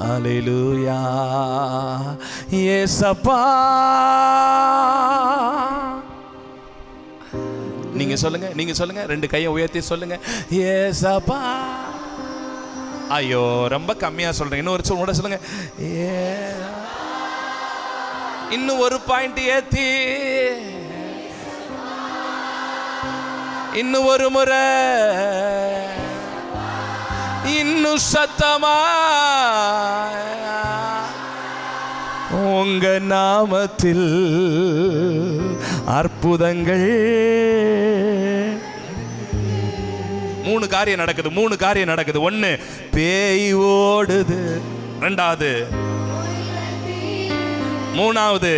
அல்லேலூயா இயேசப்பா. நீங்க சொல்லுங்க, ரெண்டு கையை உயர்த்தி சொல்லுங்க, இயேசப்பா. ஐயோ ரொம்ப கம்மியா சொல்றேன், இன்னொரு சொல்லுங்க, இன்னும் ஒரு பாயிண்ட் ஏத்தி, இன்னும் ஒரு முறை, இன்னும் சத்தமா உங்க நாமத்தில் அற்புதங்கள். மூணு காரியம் நடக்குது. ஒன்னு, பேய் ஓடுது. ரெண்டாவது, மூணாவது,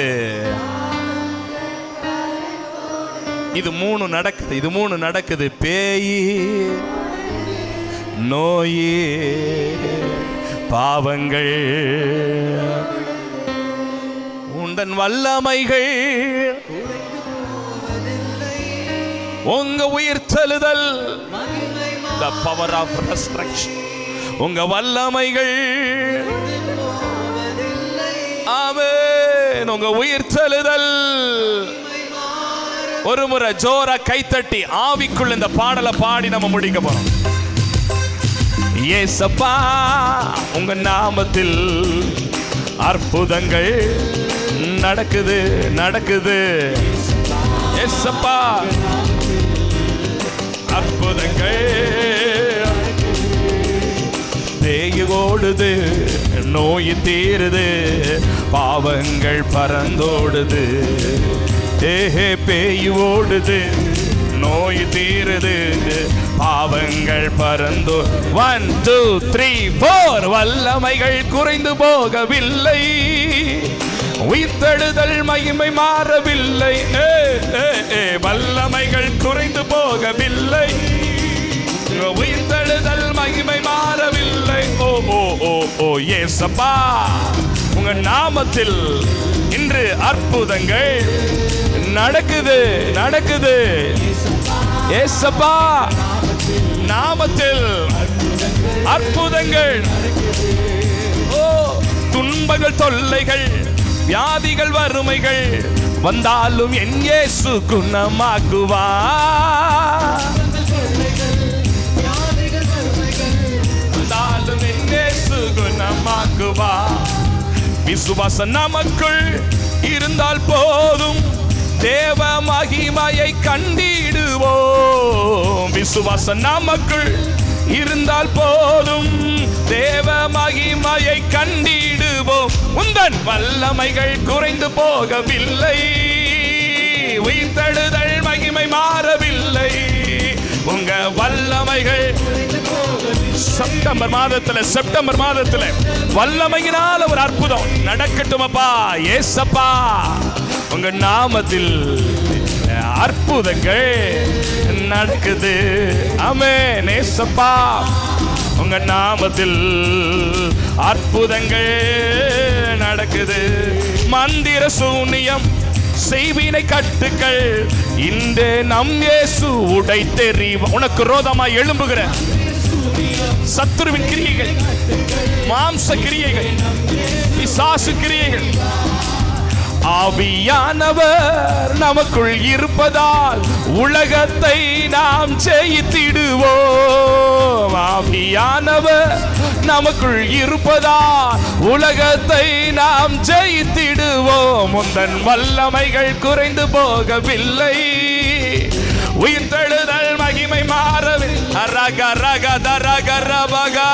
இது மூணு நடக்குது. பேய், நோய், பாவங்கள், உந்தன் வல்லமைகள், உங்க உயிர்த்தெழுதல், the power of resurrection, உங்க வல்லமைகள், ஆமென், உங்க உயிர்த்தெழுதல். ஒரு முறை ஜோரா கைத்தட்டி ஆவிக்குள் இந்த பாடலை பாடி நம்ம முடிக்க போறோம். இயேசப்பா உங்க நாமத்தில் அற்புதங்கள் நடக்குது. இயேசப்பா அற்புதங்கள். பேய் ஓடுது, நோய் தீருது, பாவங்கள் பறந்தோடுது. பேய் ஓடுது, நோய் தீருது, பாவங்கள் பறந்தோ. 1 2 3 4. வல்லமைகள் குறைந்து போகவில்லை, உயிர்த்தெழுதல் மகிமை மாறவில்லை. வல்லமைகள் குறைந்து போகவில்லை, உயிர்த்தெழுதல் மகிமை மாறவில்லை. ஓ ஓ ஓ ஓ இயேசப்பா உங்க நாமத்தில் இன்று அற்புதங்கள் நடக்குது. இயேசப்பா நாமத்தில் அற்புதங்கள். ஓ, துன்பங்கள், தொல்லைகள், வியாதிகள், வறுமைகள் வந்தாலும் என் இயேசு குணமாக்குவா. வந்தாலும் என் இயேசு குணமாக்குவா. விசுவாசம் நமக்குள் இருந்தால் போதும், தேவ மகிமையை கண்டிடுவோம். விசுவாசம் நமக்குள் இருந்தால் போதும், தேவ மகிமையை கண்டிடுவோம். உந்தன் வல்லமைகள் குறைந்து போகவில்லை, உயிர்த்தெழுதல் மகிமை மாறவில்லை. உங்க வல்லமைகள் செப்டம்பர் மாதத்துல வல்லமையினால் ஒரு அற்புதம் நடக்கட்டுமப்பா. ஏசப்பா உங்க நாமத்தில் அற்புதங்கள் நடக்குது. ஆமென். ஏசப்பா உங்க நாமத்தில் அற்புதங்கள் நடக்குது. மந்திர சூனியம், செய்வினை கட்டுக்கள் இன்று நம் இயேசு உடைத்தெறிவா. உனக்கு ரோதமா எழும்புகிற சத்துருவின் கிரியைகள், மாம்ச கிரியைகள், பிசாசு கிரியைகள், ஆவியானவர் நமக்குள் இருப்பதால் உலகத்தை நாம் ஜெயித்திடுவோம். ஆவியானவர் நமக்குள் இருப்பதால் உலகத்தை நாம் ஜெயித்திடுவோம். முந்தன் வல்லமைகள் குறைந்து போகவில்லை, உயிர்த்தெழுதல் மகிமை மாறவில்லை. ரக ரக தரக ரபகா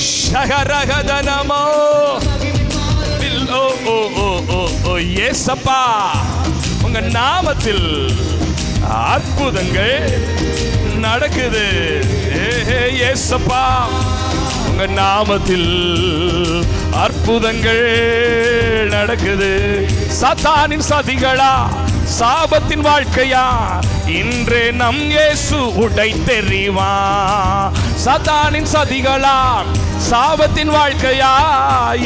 ஷகரகதனமோ. ஓ ஓ ஓ ஓ ஓ இயேசப்பா உங்க நாமத்தில் அற்புதங்கள் நடக்குது. இயேசப்பா உங்க நாமத்தில் அற்புதங்கள் நடக்குது. சாத்தானின் சதிகளா, சாபத்தின் வாழ்க்கையா இன்றே நம் இயேசு உடைத்தெறிவா. சாத்தானின் சதிகளா, சாபத்தின் வாழ்க்கையா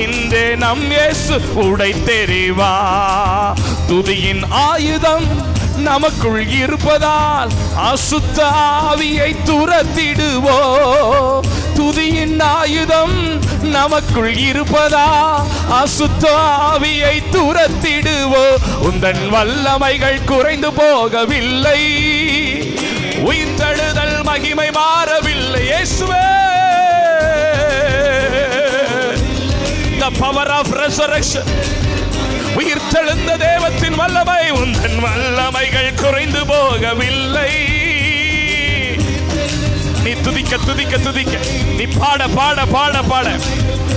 இன்றே நம் இயேசு உடைத்தெறிவா. துதியின் ஆயுதம் நமக்குள் இருப்பதால் அசுத்த ஆவியை துரத்திடுவோ. துதியின் ஆயுதம் நமக்குள் இருப்பதா அசுத்த ஆவியை துரத்திடுவோ. உந்தன் வல்லமைகள் குறைந்து போகவில்லை, உயிர்த்தெழுதல் மகிமை மாறவில்லை. இயேசுவே, the power of resurrection, உயிர்த்தெழுந்த தேவத்தின் வல்லமை, உந்தன் வல்லமைகள் குறைந்து போகவில்லை. நீ துதிக்க துதிக்க துதிக்க, நீ பாட பாட பாட பாட.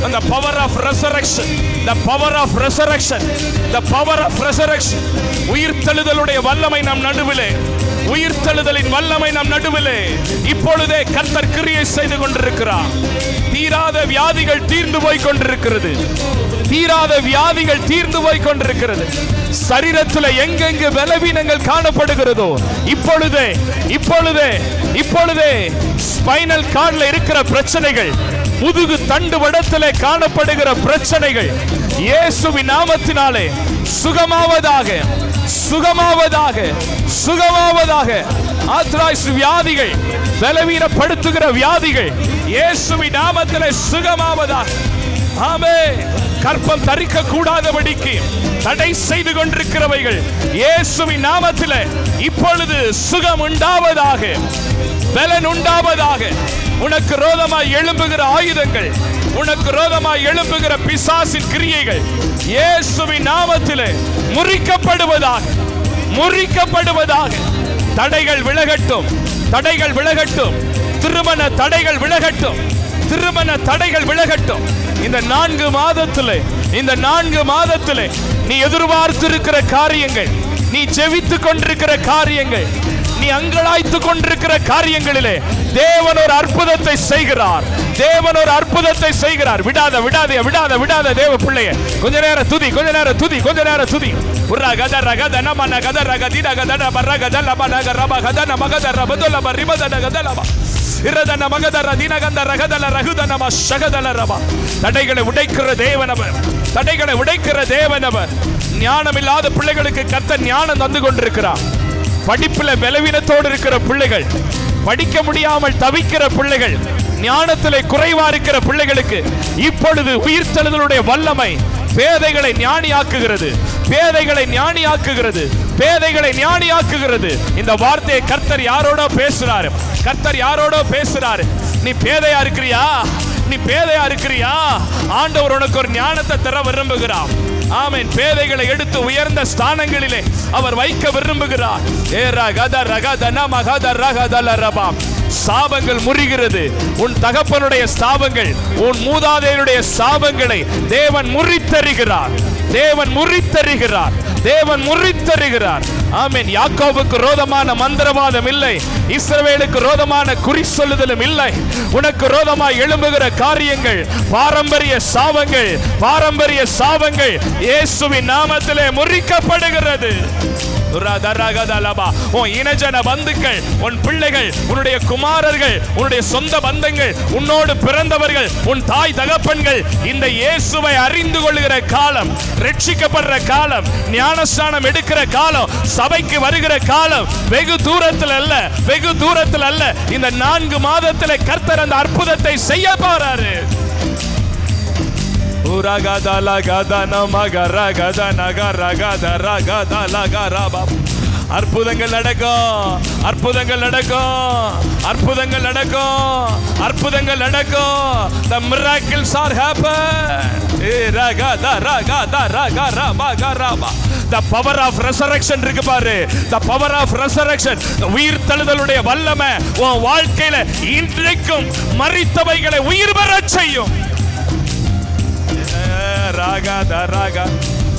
அந்த power of resurrection, the power of resurrection, the power of resurrection, உயிர்த்தெழுதலுடைய வல்லமை நம் நடுவிலே, உயிர்த்தெழுதலின் வல்லமை நம் நடுவிலே இப்பொழுதே கர்த்தர் கிரியை செய்து கொண்டிருக்கிறார். தீராத வியாதிகள் தீர்ந்து போய் கொண்டிருக்கிறது, தீராத வியாதிகள் தீர்ந்து போய் கொண்டிருக்கிறது. சரீரத்தில் எங்கெங்கு பலவீனங்கள் காணப்படுகிறதோ இப்பொழுதே இப்பொழுதே இப்பொழுதே ஸ்பைனல் கார்ட்ல இருக்கிற பிரச்சனைகள், முதுகு தண்டு வடத்திலே காணப்படுகிற பிரச்சனைகள் இயேசுவின் நாமத்தினாலே சுகமாவதாக, சுகமாவதாக, சுகமாவதாக. ஆத்ராய்ஸ் வியாதிகள், பலவீனப்படுத்துகிற வியாதிகள் இயேசுவின் நாமத்திலே சுகமாவதாக. ஆமென். கற்பம் தரிக்க கூடாதபடிக்கு தடை செய்து கொண்டிருக்கிறவைகள் இயேசுவின் நாமத்திலே இப்பொழுது சுகம் உண்டாவதாக, பலன் உண்டாவதாக. உனக்கு ரோதமாய் எழும்புகிற ஆயுதங்கள், உனக்கு ரோதமாய் எழும்புகிற பிசாசின் கிரியைகள் இயேசுவின் நாமத்திலே முறிக்கப்படுவதாக, முறிக்கப்படுவதாக. தடைகள் விலகட்டும், தடைகள் விலகட்டும். திருமண தடைகள் விலகட்டும், திருமண தடைகள் விலகட்டும். இந்த 4 மாதத்திலே, இந்த 4 மாதத்திலே நீ எதிர்பார்த்திருக்கிற காரியங்கள், நீ ஜெபித்துக் கொண்டிருக்கிற காரியங்கள், நீ அங்கலாய்த்து கொண்டிருக்கிற காரியங்களிலே தேவன் ஒரு அற்புதத்தை செய்கிறார், தேவன் ஒரு அற்புதத்தை செய்கிறார். விடாத விடாத விடாத விடாத தேவ பிள்ளையே, கொஞ்ச நேரம் துதி, கொஞ்ச நேரம் துதி, கொஞ்ச நேரம் துதி. உர்ரா கத ரகத நமன கத ரகதி ரகத நபர கத லபன கரப கத நமகத ரபதுல பரிபத கத லப இரதன மகதர தினகந்த ரகதல ரகுதன மஷகதல ரப. தடைகளை உடைக்கிற தேவனவர், தடைகளை உடைக்கிற தேவனவர். ஞானம் இல்லாத பிள்ளைகளுக்கு கர்த்தர் ஞானம் தந்து கொண்டிருக்கிறார். படிப்புல பலவீனத்தோடு இருக்கிற பிள்ளைகள், படிக்க முடியாமல் தவிக்கிற பிள்ளைகள், ஞானத்திலே குறைவா இருக்கிற பிள்ளைகளுக்கு இப்பொழுது உயிர்த்தெழுதலுடைய வல்லமை பேதைகளை ஞானியாக்குகிறது, பேதைகளை ஞானியாக்குகிறது, பேதைகளை ஞானியாக்குகிறது. இந்த வார்த்தையை கர்த்தர் யாரோட பேசுறாரு, கர்த்தர் யாரோட பேசுறாரு. நீ பேதையா இருக்கிறியா, நீ பேதையா இருக்கிறியா? ஆண்டவர் உனக்கு ஒரு ஞானத்தை தர விரும்புகிறார். ஆமென். பேதைகளை எடுத்து உயர்ந்த ஸ்தானங்களிலே அவர் வைக்க விரும்புகிறார். ஏ ரகத ரகதன மகத ரகதல ரபா. சாபங்கள் முறிகிறது. உன் தகப்பனுடைய சாபங்கள், உன் மூதாதையருடைய சாபங்களை தேவன் முறித்தருகிறார், தேவன் முறித்தருகிறார், தேவன் முறித்தருகிறார். ஆமென். யாக்கோபுக்கு ரோதமான மந்திரவாதம் இல்லை, இஸ்ரவேலுக்கு ரோதமான குறி சொல்லுதலும் இல்லை. உனக்கு ரோதமாய் எழும்புகிற காரியங்கள் பாரம்பரிய சாபங்கள், பாரம்பரிய சாபங்கள் இயேசுவின் நாமத்திலே முறிக்கப்படுகிறது. உன் இனஜன பந்துக்கள், உன் பிள்ளைகள், உன்னுடைய குமாரர்கள், உன்னுடைய சொந்த பந்தங்கள், உன்னோடு பிறந்தவர்கள், உன் தாய் தகப்பன்கள் இந்த இயேசுவை அறிந்து கொள்ளுகிற காலம், ரட்சிக்கப்படுற காலம், ஞானஸ்நானம் எடுக்கிற காலம், சபைக்கு வருகிற காலம் வெகு தூரத்தில் அல்ல, வெகு தூரத்தில் அல்ல. இந்த 4 மாதத்தில் கர்த்தர் அந்த அற்புதத்தை செய்ய போறாரு. அற்புதங்கள் நடக்கும், அற்புதங்கள் நடக்கும், அற்புதங்கள் நடக்கும், அற்புதங்கள் நடக்கும். The miracles are happen. The power of resurrection இருக்கு பாரு. The power of resurrection, உயிர்த்தெழுதலுடைய வல்லமை உன் வாழ்க்கையில இன்றைக்கும் மரித்தவைகளை உயிர் பெறச் செய்யும்.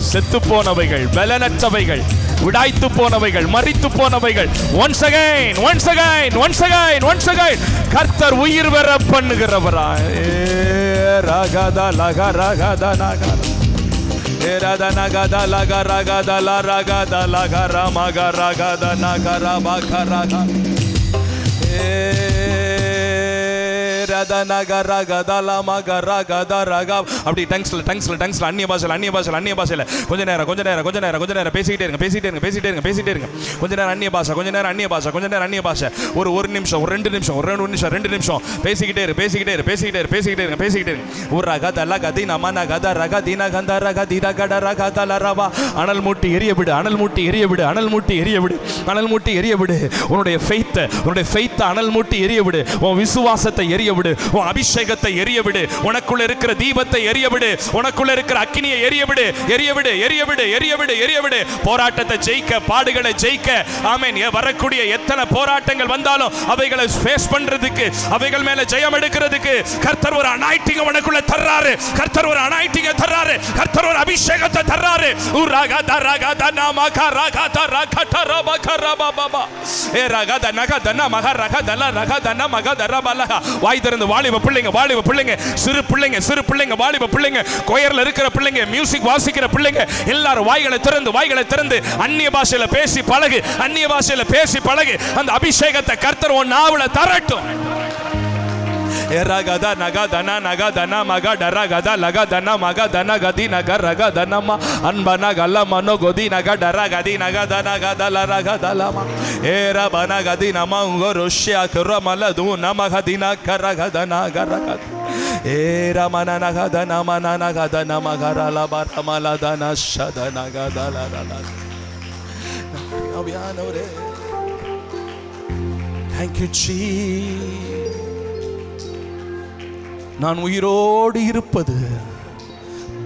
செத்து போனவைகள், பலனற்றவைகள், விடாய்த்து போனவைகள், மரித்து போனவைகள் once again, once again, once again, once again கர்த்தர் உயிர் பெற பண்ணுகிறவராய். ராகதா லக ராகதா நக ஏரதா நகதா லக ராகதா ல ராகதா லக ரமக ராகதா நக ரபக ராக அப்படி டங்ஸ்ல அந்நிய பாஷையில கொஞ்ச நேரம் பேசிக்கிட்டே இருங்க. கொஞ்ச நேரம் அந்நிய பாஷை ஒரு நிமிஷம், ஒரு 2 நிமிஷம், ஒரு 2 நிமிஷம் பேசிக்கிட்டே இரு. ஒரு ரகத லகதி நமன கத ரகதின கந்த ரகதிர கட ரகதல ரவா. அனல் மூட்டி எரிய விடு. உன்னுடைய ஃபெய்த் அனல் மூட்டி எரிய விடு. உன் விசுவாசத்தை எரிய விடு. உன் அபிஷேகத்தை எரிய விடு. உனக்குள்ள இருக்கிற தீபத்தை எரிய விடு. உனக்குள்ள இருக்கிற அக்கினியை எரிய விடு. போராட்டத்தை ஜெயிக்க, பாடுகளை ஜெயிக்க, ஆமென், வரக்கூடிய எத்தனை போராட்டங்கள் வந்தாலும் அவைகளை ஃபேஸ் பண்றதுக்கு, அவைகள் மேல ஜெயம் எடுக்கிறதுக்கு கர்த்தர் ஒரு அனாயிட்டிங் உனக்குள்ள தர்றாரு. கர்த்தர் ஒரு அபிஷேகத்தை தர்றாரு. வாய் திறந்து வாலிப பிள்ளைங்க, சிறு பிள்ளைங்க, வாலிப பிள்ளைங்க, கொயர்ல இருக்கிற பிள்ளைங்க, மியூசிக் வாசிக்கிற பிள்ளைங்க, எல்லாரும் வாய்களை திறந்து அந்நிய பாஷையில பேசி பழகு. அந்த அபிஷேகத்தை கர்த்தர் உன் நாவுல தரட்டும். Eragada nagadana nagadana magadara gada lagadana magadana gadi nagaraga danama anbana gala mano godi nagadara gadi nagadana gadala ragadalama era bana gadi nama ungoroshya kuramala du namagadina karagadana garagad era manana gadana manana gadana magarala baramala dana shadana gadala la. Thank you Jesus. நான் உயிரோடு இருப்பது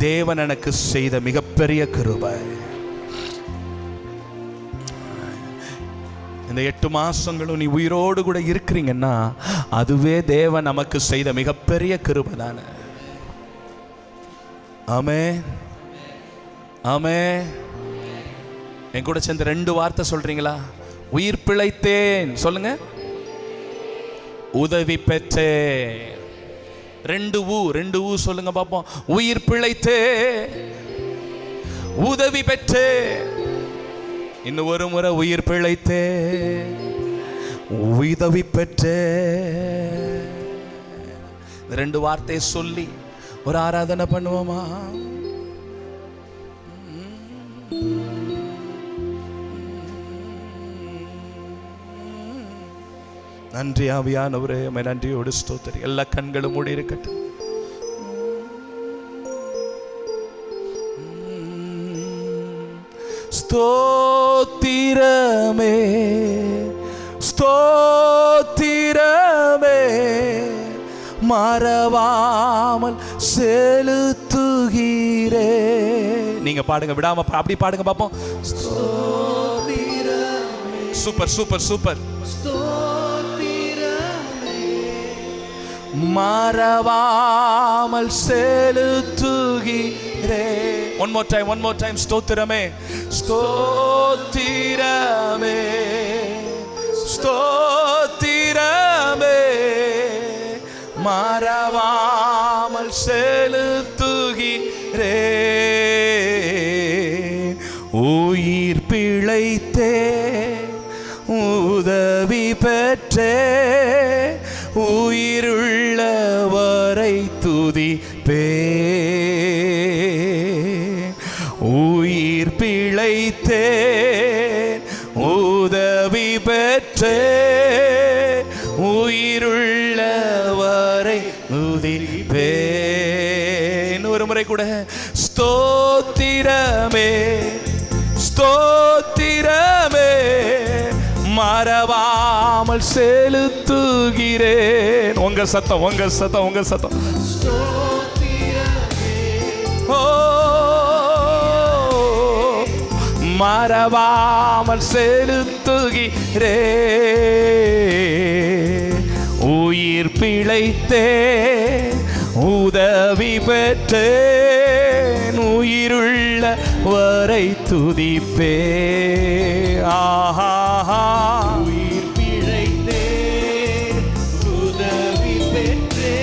தேவன் எனக்கு செய்த மிகப்பெரிய கிருபை. இந்த 8 மாசங்களும் நீ உயிரோடு கூட இருக்கிறீங்கன்னா அதுவே தேவன் நமக்கு செய்த மிகப்பெரிய கிருபை தானே. ஆமென். என் கூட சேர்ந்து 2 வார்த்தை சொல்றீங்களா? உயிர் பிழைத்தேன் சொல்லுங்க. உதவி பெற்றேன். 2 ஊ சொல்லுங்க பாப்போம். உயிர் பிழைத்தே, உதவி பெற்றே. இன்னும் ஒரு முறை உயிர் பிழைத்தே, உதவி பெற்றே. 2 வார்த்தை சொல்லி ஒரு ஆராதனை பண்ணுவோமா? நன்றி ஆவியானவரே, நன்றியோடு ஸ்தோத்திரி. எல்லா கண்களும் மூடி இருக்கட்டும். ஸ்தோத்திரமே மறவாமல் செலுத்துகிறே. நீங்க பாடுங்க, விடாம அப்படி பாடுங்க பாப்போம். சூப்பர். மறவாமல் செலுத்துகிறே. One more time. ஸ்தோத்திரமே மறவாமல் செலுத்துகிறே. உயிர் பிழைத்தே, உதவி பெற்றே, உயிருள்ளவரை துதிப்பே. உயிர் பிழைத்தே, உதவி பெற்றே, உயிருள்ளவரை துதிப்பே. ஒரு முறை கூட ஸ்தோத்திரமே மறவாமல் செலுத்துகிறேன். உங்க சத்தம். ஓ, மறவாமல் செலுத்துகிறேன். உயிர் பிழைத்தே, உதவி பெற்றேன், உயிருள்ள வரை துதிப்பே. உயிர் பிழைத்தே, உதவி பெற்றே,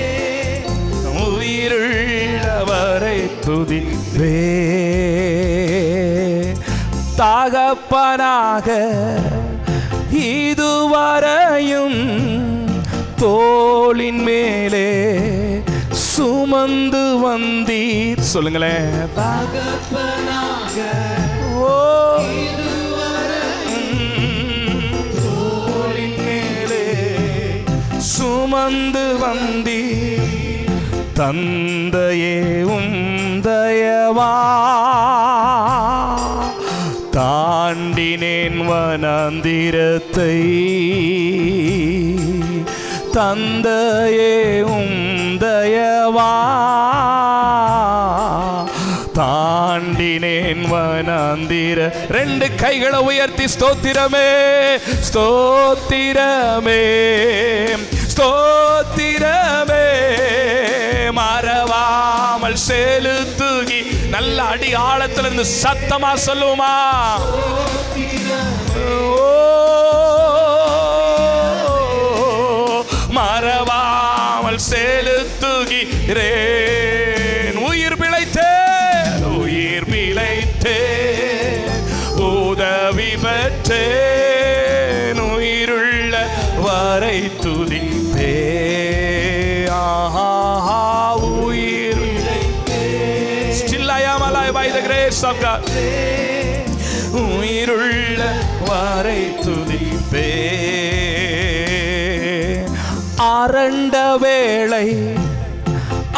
உயிருள்ள வரை துதிப்பே. தகப்பனாக இதுவரையும் தோளின் மேலே சுமந்து வந்தீர். சொல்லுங்களேன். ஓ தோளின் மேலே சுமந்து வந்தீர். தந்தையே உந்தயவா தாண்டினேன் வனாந்திரத்தை. தந்தையே உந்தயவா தாண்டினேன் வனாந்திர. ரெண்டு கைகளை உயர்த்தி ஸ்தோத்திரமே ஸ்தோத்திரமே ஸ்தோத்திரமே மறவாமல் செலுத்துகி. நல்ல அடி ஆழத்துல இருந்து சத்தமா சொல்லுமா. மறவாமல் செலுத்துகிறேன். உயிர் பிழைத்தேன் உயிர் பிழைத்தேன் உதவி பெற்றேன் உயிருள்ள வரை துதிப்பே. உயிர் Still I am alive by the grace of God. உயிருள்ள வரை துதிப்பே. அரண்ட வேளை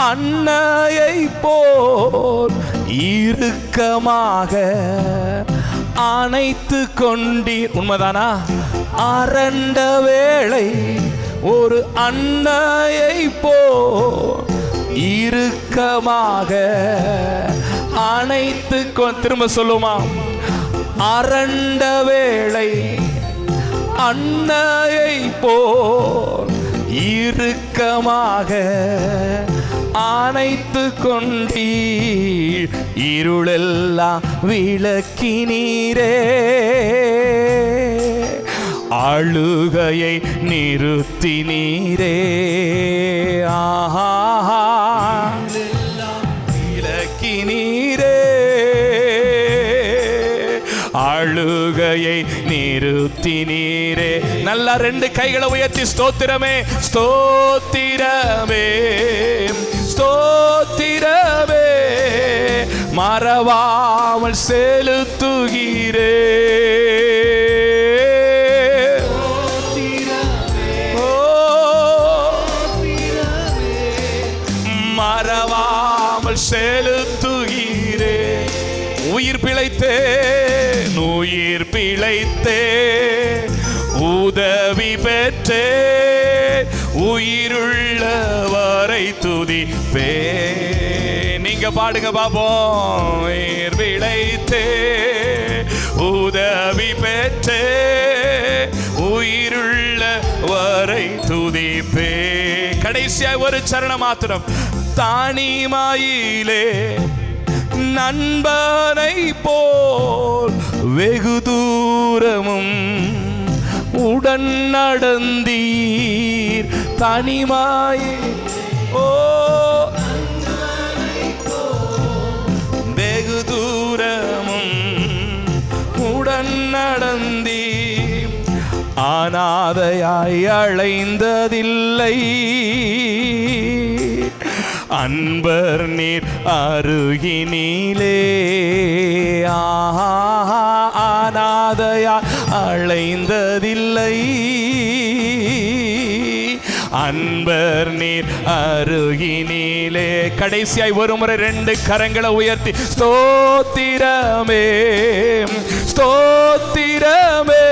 அன்னையை போல் இறுக்கமாக அணைத்து கொண்டீர். உண்மைதானா? அரண்ட வேளை ஒரு அன்னையை போல் இறுக்கமாக அணைத்து திரும்ப சொல்லுமா. அரண்ட வேளை அன்னையை போல் இறுக்கமாக அணைத்து கொண்டீர். இருளெல்லாம் விளக்கினீரே அழுகையை நிறுத்தினீரே. விளக்கினீரே அழுகையை நிறுத்தினீரே. நல்லா ரெண்டு கைகளை உயர்த்தி ஸ்தோத்திரமே ஸ்தோத்திரமே ஸ்தோத்திரமே மறவாமல் செலுத்துகிறே. மறவாமல் செலுத்துகிறே. உயிர் பிழைத்தேன் உயிர் பிழைத்தேன் உதவி பெற்றேன் உயிருள்ள வரை துதிப்பே. நீங்க பாடுங்க பாப்போம். உயிர் பிழைத்தேன் உதவி பெற்றேன் உயிருள்ள வரை துதிப்பே. கடைசியாக ஒரு சரணம் மாத்திரம். தானிமாயிலே நண்பனை போல் வெகு தூரமும் உடன் நடந்தீர். தனிமாயே ஓ வெகு தூரமும் உடன் நடந்தீர். அநாதையாய் அழைந்ததில்லை அன்பர் நீர் அருகினிலே. அநாதையா அழைந்ததில்லை அன்பர் நீர் அருகினிலே. கடைசியாய் ஒரு முறை ரெண்டு கரங்களை உயர்த்தி ஸ்தோத்திரமே ஸ்தோத்திரமே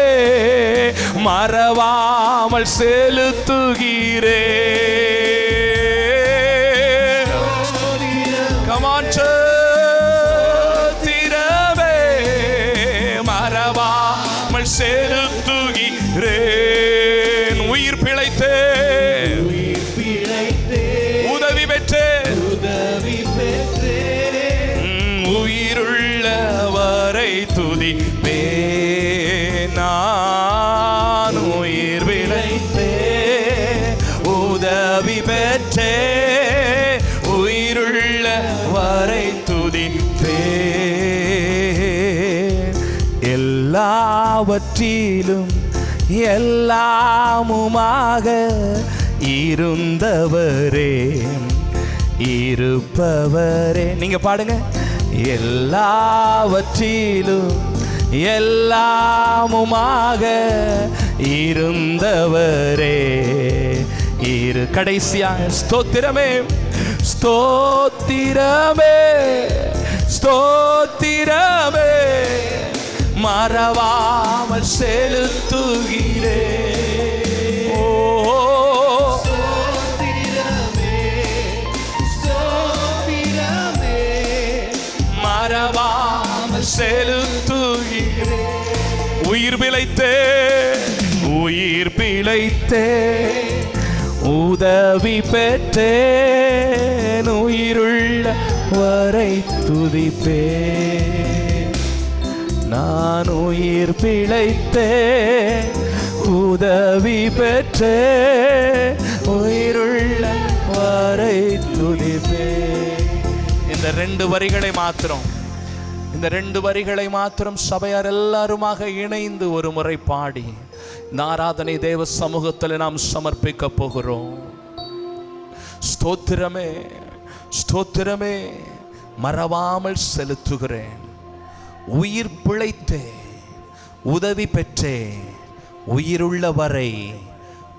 மறவாமல் செலுத்துகிறே. ஸ்தோத்திரமே மறவாமல் செலுத்துகிறேன். உயிர் பிழைத்தேன் உதவி பெற்றேன் உயிருள்ள வரை துதிப்பே. நான் உயிர் பிழைத்தேன் உதவி பெற்றேன் உயிருள்ள வரை துதிப்பே. எல்லாவற்றிலும் எல்லாமுமாக இருந்தவரே இருப்பவரே. நீங்க பாடுங்க. எல்லாவற்றிலும் எல்லாமுமாக இருந்தவரே கடைசியா ஸ்தோத்திரமே ஸ்தோத்திரமே ஸ்தோத்திரமே மறவாமல் செலுத்துகிறே. மறவாமல் செலுத்துகிறே. உயிர் பிழைத்தே உயிர் பிழைத்தே உதவி பெற்றேன் உயிருள்ள வரை துதிப்பே. நான் உயிர் பிழைத்தேன் உதவி பெற்றேன் உயிருள்ள வரை துதிப்பே. இந்த 2 வரிகளை மாத்திரம், இந்த 2 வரிகளை மாத்திரம் சபையார் எல்லாருமாக இணைந்து ஒரு முறை பாடி இந்த ஆராதனை தேவ சமூகத்தில் நாம் சமர்ப்பிக்க போகிறோம். ஸ்தோத்திரமே ஸ்தோத்திரமே மறவாமல் செலுத்துகிறேன். உயிர் பிழைத்தேன் உதவி பெற்றேன் உயிருள்ள வரை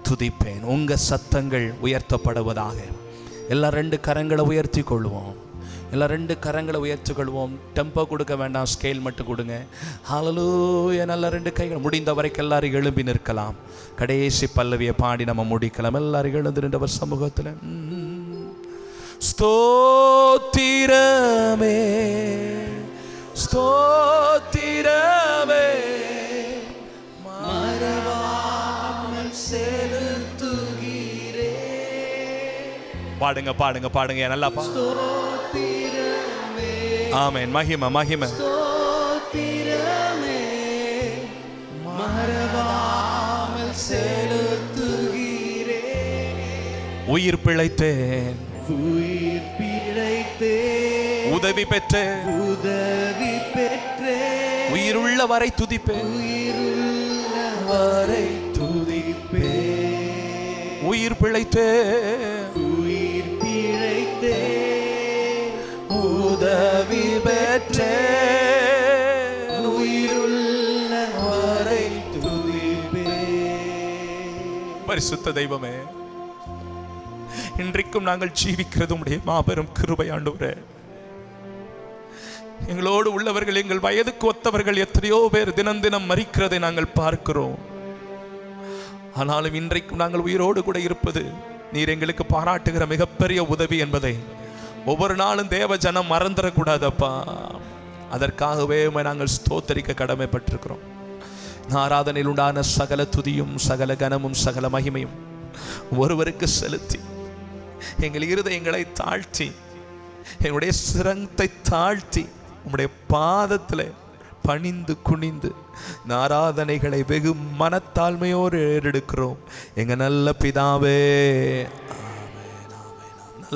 துதிப்பேன். உங்க சத்தங்கள் உயர்த்தப்படுவதாக. எல்லாம் 2 கரங்களை உயர்த்தி கொள்வோம். எல்லாம் 2 கரங்களை உயர்த்தி கொள்வோம். டெம்போ கொடுக்க வேண்டாம், ஸ்கேல் மட்டும் கொடுங்க. ஹல்லேலூயா. நல்ல 2 கைகள் முடிந்த வரைக்கும் எல்லாரும் எழும்பி நிற்கலாம். கடைசி பல்லவியை பாடி நம்ம முடிக்கலாம். எல்லாரும் எழுந்து நின்றவர் சமூகத்தில். ஸ்தோத்திரமே ஸ்தோத்திரமே மறவாமல் செலுத்துகிறே. பாடுங்க பாடுங்க பாடுங்க நல்லா ஸ்தோத்திரமே. ஆமென். மகிமை மகிமை. ஸ்தோத்திரமே மறவாமல் செலுத்துகிறே. உயிர் பிழைத்தேன் உயிர் பிழைத்தேன் உதவி பெற்றேன் உதவி பெற்றேன் உயிருள்ள வரை துதிப்பேன் உயிருள்ள வரை துதிப்பேன். உயிர் பிழைத்தேன் உயிர் பிழைத்தேன் உதவி பெற்றேன் உயிருள்ள வரை துதிப்பேன். பரிசுத்த தெய்வமே, இன்றைக்கும் நாங்கள் ஜீவிக்கிறது உம்முடைய மாபெரும் கிருபை ஆண்டவரே. எங்களோடு உள்ளவர்கள், எங்கள் வயதுக்கு ஒத்தவர்கள் எத்தனையோ பேர் தினம் தினம் மரிக்கிறதை நாங்கள் பார்க்கிறோம். ஆனாலும் இன்றைக்கும் நாங்கள் உயிரோடு கூட இருப்பது நீர் எங்களுக்கு பாராட்டுகிற மிகப்பெரிய உதவி என்பதை ஒவ்வொரு நாளும் தேவ ஜனம் மறந்துடக்கூடாதப்பா. அதற்காகவே நாங்கள் ஸ்தோத்தரிக்க கடமைப்பட்டிருக்கிறோம். ஆராதனையில் உண்டான சகல துதியும் சகல கனமும் சகல மகிமையும் ஒருவருக்கு செலுத்தி எங்கள் இருதயங்களை தாழ்த்தி எங்களுடைய சிரத்தை தாழ்த்தி உம்முடைய பாதத்தில் பணிந்து குனிந்து ஆராதனைகளை வெகு மனத்தாழ்மையோடு ஏறெடுக்கிறோம். எங்க நல்ல பிதாவே,